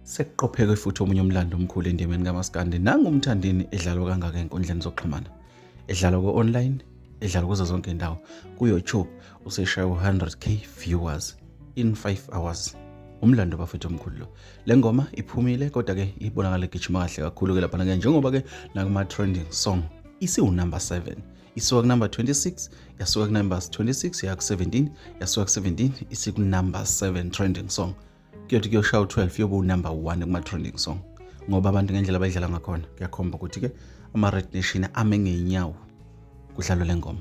Sekuqopheke futhi omunye umlando omkhulu endimeni kaMaskandi nangumthandini edlalwa kangaka enkundleni zokuxhumana. Edlalwa ku-online, edlalwa kuzo zonke indawo. Ku-YouTube useshaya u-100K viewers in 5 hours. Umlando bafethu omkhulu lo. Le ngoma iphumile kodwa-ke ibonakala igijima kahle kakhulu-ke lapha-ke njengoba-ke nakuma-trending song isiwu-number 7. Isuka ku-number 26, yasuka ku-number 26, yaya ku-17, yasuka ku-17, isiku-number 7 trending song. Kuyothi kuyoshaya u-12 yoba u-number 1 kuma-trending song. Ngoba abantu ngendlela abayidlala ngakhona kuyakhomba ukuthi-ke ama-Red Nation ame ngey'nyawo kudlalwa le ngoma.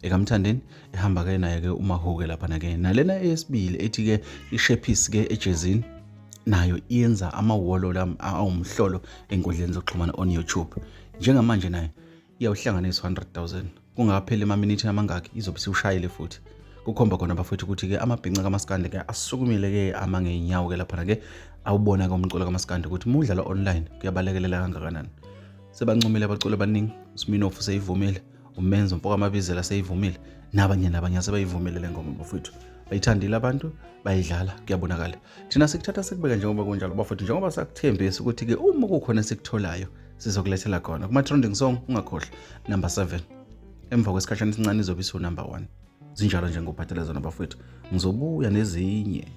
EkaMthandeni ehamba-ke naye-ke uMahuke laphana-ke nalena eyesibili ethi-ke i-Shephis-ke ejezini nayo iyenza amawolo awumhlolo ey'nkundleni zokuxhumana on YouTube. Njengamanje naye iyawuhlanganisa 100,000. Kungakapheli amaminithi amangaki izobe siwushayile futhi. Kukhomba khona bafethu ukuthi-ke amabhinca kaMaskandi-ke asukumile-ke ama ngey'nyawo-ke laphana-ke awubona-ke umculo kaMaskandi ukuthi mudlala online kuyabalekelela kangakanani. Sebancomile abaculi abaningi, uSminoff seyivumile, uMenzo Mpoka Mabizela seyivumile, nabanye sebayivumile le ngoma bafethu. Bayithandile abantu, bayidlala kuyabonakala. Thina sikuthatha sikubeka njengoba kunjalo bafethu, njengoba sakuthembisa ukuthi-ke uma kukhona esikutholayo sizokulethela khona. Kuma-trending song ungakhohlwa number 7. Emva kwesikhashana esincane izobe isiwu number 1. Zinjalo nje ngobhatala zona bafethu. Ngizobuya nezinye.